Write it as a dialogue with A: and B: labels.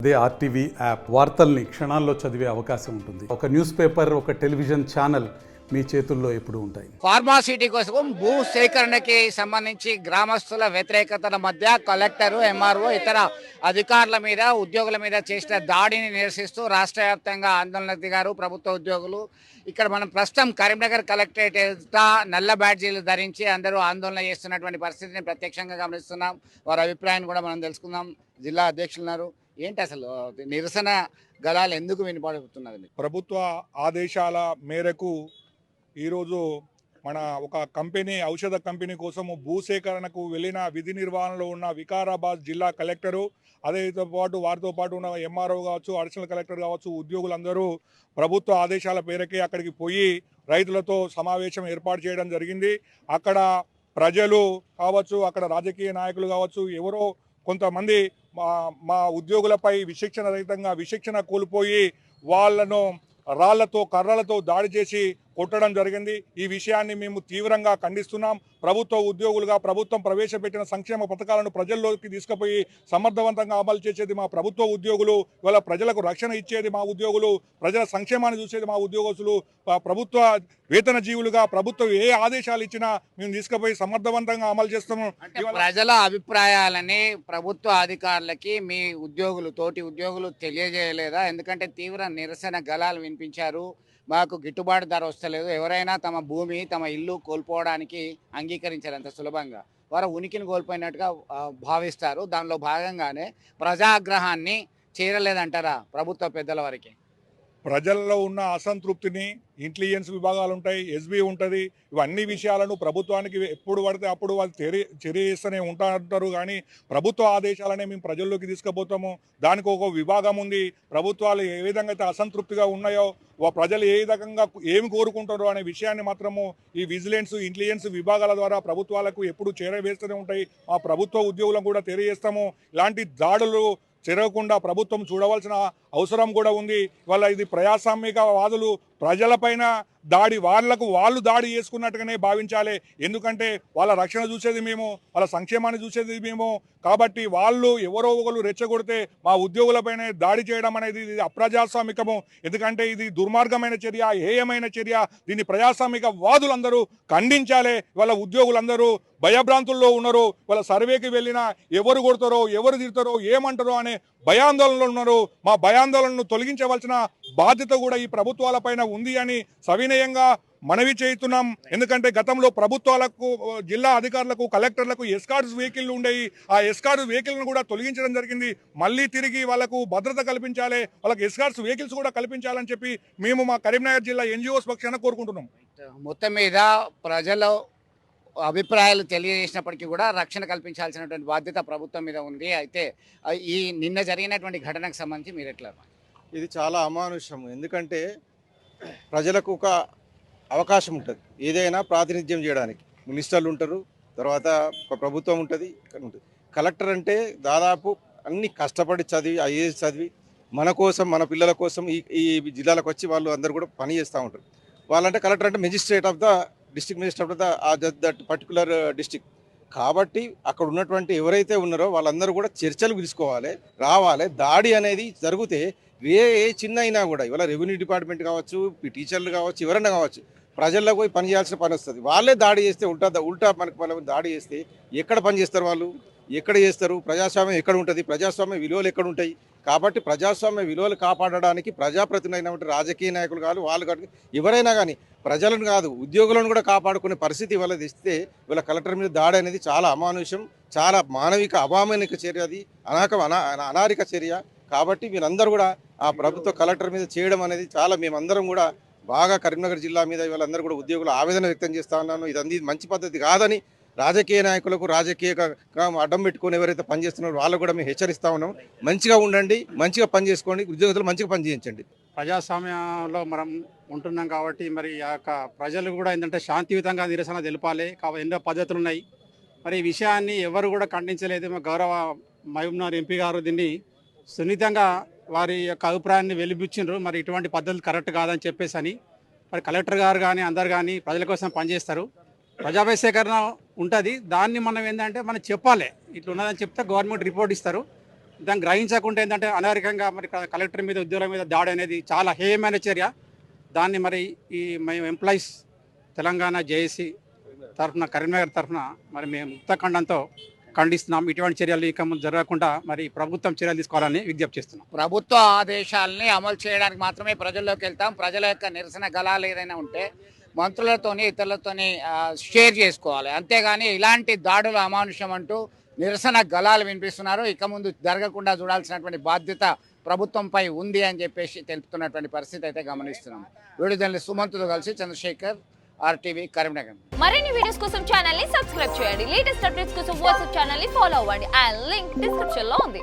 A: అదే RTV app వార్తల్ని క్షణాల్లో చదివే అవకాశం ఉంటుంది. ఒక న్యూస్ పేపర్, ఒక టెలివిజన్ ఛానల్ మీ చేతుల్లో ఎప్పుడూ ఉంటాయి.
B: ఫార్మాసిటీ కోసం భూ సేకరణకి సంబంధించి గ్రామస్తుల వ్యతిరేకతల మధ్య కలెక్టర్, ఎంఆర్ఓ, ఇతర అధికారుల మీద, ఉద్యోగుల మీద చేసిన దాడిని నిరసిస్తూ రాష్ట్ర వ్యాప్తంగా ఆందోళనకు దిగారు ప్రభుత్వ ఉద్యోగులు. ఇక్కడ మనం ప్రస్తుతం కరీంనగర్ కలెక్టరేట్ ఎదుట నల్ల బ్యాడ్జీలు ధరించి అందరూ ఆందోళన చేస్తున్నటువంటి పరిస్థితిని ప్రత్యక్షంగా గమనిస్తున్నాం. వారి అభిప్రాయాన్ని కూడా మనం తెలుసుకుందాం. జిల్లా అధ్యక్షులు ఉన్నారు. ఏంటి అసలు నిరసన గళాలు ఎందుకు వినపడుతున్నది?
C: ప్రభుత్వ ఆదేశాల మేరకు ఈరోజు మన ఒక కంపెనీ, ఔషధ కంపెనీ కోసము భూసేకరణకు వెళ్ళిన విధి నిర్వహణలో ఉన్న వికారాబాద్ జిల్లా కలెక్టరు, అదేతో పాటు వారితో పాటు ఉన్న ఎంఆర్ఓ కావచ్చు, అడిషనల్ కలెక్టర్ కావచ్చు, ఉద్యోగులందరూ ప్రభుత్వ ఆదేశాల మేరకే అక్కడికి పోయి రైతులతో సమావేశం ఏర్పాటు చేయడం జరిగింది. అక్కడ ప్రజలు కావచ్చు, అక్కడ రాజకీయ నాయకులు కావచ్చు, ఎవరో కొంతమంది మా ఉద్యోగులపై విశిక్షణ కోల్పోయి వాళ్ళను రాళ్లతో, కర్రలతో దాడి చేసి కొట్టడం జరిగింది. ఈ విషయాన్ని మేము తీవ్రంగా ఖండిస్తున్నాం. ప్రభుత్వ ఉద్యోగులుగా ప్రభుత్వం ప్రవేశపెట్టిన సంక్షేమ పథకాలను ప్రజల్లోకి తీసుకుపోయి సమర్థవంతంగా అమలు చేసేది మా ప్రభుత్వ ఉద్యోగులు. ఇవాళ ప్రజలకు రక్షణ ఇచ్చేది మా ఉద్యోగులు, ప్రజల సంక్షేమాన్ని చూసేది మా ఉద్యోగస్తులు. ప్రభుత్వ వేతన జీవులుగా ప్రభుత్వం ఏ ఆదేశాలు ఇచ్చినా మేము తీసుకుపోయి సమర్థవంతంగా అమలు చేస్తాము.
B: ప్రజల అభిప్రాయాలని ప్రభుత్వ అధికారులకి మీ ఉద్యోగులు, తోటి ఉద్యోగులు తెలియజేయలేదా? ఎందుకంటే తీవ్ర నిరసన గళాలు వినిపించారు. మాకు గిట్టుబాటు ధర వస్తలేదు, ఎవరైనా తమ భూమి, తమ ఇల్లు కోల్పోవడానికి అంగీకరించారు అంత సులభంగా. వారు ఉనికిని కోల్పోయినట్టుగా భావిస్తారు. దానిలో భాగంగానే ప్రజాగ్రహాన్ని చేరలేదంటారా ప్రభుత్వ పెద్దల వరకు?
C: ప్రజల్లో ఉన్న అసంతృప్తిని, ఇంటెలిజెన్స్ విభాగాలు ఉంటాయి, ఎస్బీ ఉంటుంది, ఇవన్నీ విషయాలను ప్రభుత్వానికి ఎప్పుడు పడితే అప్పుడు వాళ్ళు చర్య చేస్తూనే ఉంటారు. కానీ ప్రభుత్వ ఆదేశాలనే మేము ప్రజల్లోకి తీసుకుపోతాము. దానికి ఒక విభాగం ఉంది. ప్రభుత్వాలు ఏ విధంగా అయితే అసంతృప్తిగా ఉన్నాయో, ప్రజలు ఏ విధంగా ఏమి కోరుకుంటారో అనే విషయాన్ని మాత్రము ఈ విజిలెన్స్, ఇంటెలిజెన్స్ విభాగాల ద్వారా ప్రభుత్వాలకు ఎప్పుడు చేరవేస్తూనే ఉంటాయి. ఆ ప్రభుత్వ ఉద్యోగులను కూడా తెలియజేస్తాము. ఇలాంటి దాడులు జరగకుండా ప్రభుత్వం చూడవలసిన అవసరం కూడా ఉంది. ఇవాళ ఇది ప్రజాస్వామికవాదులు ప్రజలపైన వాళ్ళు దాడి చేసుకున్నట్టుగానే భావించాలి. ఎందుకంటే వాళ్ళ రక్షణ చూసేది మేము, వాళ్ళ సంక్షేమాన్ని చూసేది మేము. కాబట్టి వాళ్ళు ఎవరో ఒకరు రెచ్చగొడితే మా ఉద్యోగులపైన దాడి చేయడం అనేది ఇది అప్రజాస్వామికము. ఎందుకంటే ఇది దుర్మార్గమైన చర్య, హేయమైన చర్య. దీన్ని ప్రజాస్వామిక వాదులందరూ ఖండించాలి. వాళ్ళ ఉద్యోగులందరూ భయభ్రాంతుల్లో ఉన్నారు. వాళ్ళ సర్వేకి వెళ్ళినా ఎవరు కొడతారో, ఎవరు తిడతారో, ఏమంటారో అనే భయాందోళనలో ఉన్నారు. మా భయాందోళనను తొలగించవలసిన బాధ్యత కూడా ఈ ప్రభుత్వాలపైన ఉంది అని సవినయంగా మనవి చేస్తున్నాం. ఎందుకంటే గతంలో ప్రభుత్వాలకు, జిల్లా అధికారులకు, కలెక్టర్లకు ఎస్కార్ట్స్ వెహికల్ ఉండేవి. ఆ ఎస్కార్ట్ వెహికల్ను కూడా తొలగించడం జరిగింది. మళ్ళీ తిరిగి వాళ్ళకు భద్రత కల్పించాలి, వాళ్ళకి ఎస్కార్ట్స్ వెహికల్స్ కూడా కల్పించాలని చెప్పి మేము మా కరీంనగర్ జిల్లా ఎన్జిఓస్ పక్షాన కోరుకుంటున్నాం.
B: మొత్తం మీద ప్రజలు అభిప్రాయాలు తెలియజేసినప్పటికీ కూడా రక్షణ కల్పించాల్సినటువంటి బాధ్యత ప్రభుత్వం మీద ఉంది. అయితే ఈ నిన్న జరిగినటువంటి ఘటనకు సంబంధించి మీరు ఎట్లా?
D: ఇది చాలా అమానుషం. ఎందుకంటే ప్రజలకు ఒక అవకాశం ఉంటుంది ఏదైనా ప్రాతినిధ్యం చేయడానికి. మినిస్టర్లు ఉంటారు, తర్వాత ఒక ప్రభుత్వం ఉంటుంది, ఇక్కడ ఉంటుంది. కలెక్టర్ అంటే దాదాపు అన్ని కష్టపడి చదివి, ఐఏఎస్ చదివి మన కోసం, మన పిల్లల కోసం ఈ జిల్లాలకు వచ్చి వాళ్ళు అందరూ కూడా పని చేస్తూ ఉంటారు. వాళ్ళంటే కలెక్టర్ అంటే magistrate of the district, minister of that particular district. కాబట్టి అక్కడ ఉన్నటువంటి ఎవరైతే ఉన్నారో వాళ్ళందరూ కూడా చర్చలు పిలుచుకోవాలి, రావాలి. దాడి అనేది జరిగితే ఏ చిన్న అయినా కూడా, ఇవాళ రెవెన్యూ డిపార్ట్మెంట్ కావచ్చు, టీచర్లు కావచ్చు, ఎవరైనా కావచ్చు, ప్రజల్లో పోయి పని చేయాల్సిన పని వస్తుంది. వాళ్ళే దాడి చేస్తే ఉల్టా మనకు దాడి చేస్తే ఎక్కడ పని చేస్తారు వాళ్ళు, ఎక్కడ చేస్తారు? ప్రజాస్వామ్యం ఎక్కడ ఉంటుంది? ప్రజాస్వామ్య విలువలు ఎక్కడ ఉంటాయి? కాబట్టి ప్రజాస్వామ్య విలువలు కాపాడడానికి ప్రజాప్రతినిధులైనటువంటి రాజకీయ నాయకులు కాదు, వాళ్ళు కాదు, ఎవరైనా కానీ ప్రజలను కాదు, ఉద్యోగులను కూడా కాపాడుకునే పరిస్థితి ఇవాళ తెస్తే ఇవాళ కలెక్టర్ మీద దాడి అనేది చాలా అమానుషం, చాలా మానవిక అమానవిక చర్య, అది అనారిక చర్య. కాబట్టి మీరందరూ కూడా ఆ ప్రభుత్వ కలెక్టర్ మీద చేయడం అనేది చాలా, మేమందరం కూడా బాగా కరీంనగర్ జిల్లా మీద ఇవాళ అందరూ కూడా ఉద్యోగులు ఆవేదన వ్యక్తం చేస్తూ ఉన్నాను. ఇది మంచి పద్ధతి కాదని రాజకీయ నాయకులకు, రాజకీయ అడ్డం పెట్టుకొని ఎవరైతే పనిచేస్తున్నారో వాళ్ళకు కూడా మేము హెచ్చరిస్తూ ఉన్నాం. మంచిగా ఉండండి, మంచిగా పని చేసుకోండి, ఉద్యోగులు మంచిగా పని చేయించండి.
E: ప్రజాస్వామ్యంలో మనం ఉంటున్నాం కాబట్టి మరి ఆ యొక్క ప్రజలు కూడా ఏంటంటే శాంతియుతంగా నిరసన తెలిపాలి. కాబట్టి ఎన్నో పద్ధతులు ఉన్నాయి. మరి ఈ విషయాన్ని ఎవరు కూడా ఖండించలేదు. మా గౌరవ మహబూబ్నగర్ ఎంపీ గారు దీన్ని సున్నితంగా వారి యొక్క అభిప్రాయాన్ని వెలిబుచ్చిండ్రు. మరి ఇటువంటి పద్ధతులు కరెక్ట్ కాదని చెప్పేసి అని మరి కలెక్టర్ గారు కానీ అందరు కానీ ప్రజల కోసం పనిచేస్తారు. ప్రజాభయ సేకరణ ఉంటుంది. దాన్ని మనం ఏంటంటే మనం చెప్పాలి, ఇట్లా ఉన్నదని చెప్తే గవర్నమెంట్ రిపోర్ట్ ఇస్తారు. దాన్ని గ్రహించకుండా ఏంటంటే అనర్హంగా మరి కలెక్టర్ మీద ఉద్యోగుల మీద దాడి అనేది చాలా హేయమైన చర్య. దాన్ని మరి ఈ మేము ఎంప్లాయీస్ తెలంగాణ జేఏసీ తరఫున, కరీంనగర్ తరఫున మరి మేము ముక్తఖండంతో ఖండిస్తున్నాం. ఇటువంటి చర్యలు ఇక ముందు జరగకుండా మరి ప్రభుత్వం చర్యలు తీసుకోవాలని విజ్ఞప్తి చేస్తున్నాం.
B: ప్రభుత్వ ఆదేశాలని అమలు చేయడానికి మాత్రమే ప్రజల్లోకి వెళ్తాం. ప్రజల యొక్క నిరసన గళాలు ఏదైనా ఉంటే మంత్రులతోని ఇతరులతోని షేర్ చేసుకోవాలి. అంతేగాని ఇలాంటి దాడులు అమానుషం అంటూ నిరసన గళాలు వినిపిస్తున్నారు. ఇక ముందు జరగకుండా చూడాల్సినటువంటి బాధ్యత ప్రభుత్వంపై ఉంది అని చెప్పేసి తెలుపుతున్నటువంటి పరిస్థితి అయితే గమనిస్తున్నాం. వీడియో సుమంత్తో కలిసి చంద్రశేఖర్, RTV, కరీంనగర్.
F: మరిన్ని వీడియోస్ కోసం ఛానల్ ని సబ్స్క్రైబ్ చేయండి. లేటెస్ట్ అప్డేట్స్ కోసం వాట్సాప్ ఛానల్ ని ఫాలో అవ్వండి. ఆ లింక్ డిస్క్రిప్షన్ లో ఉంది.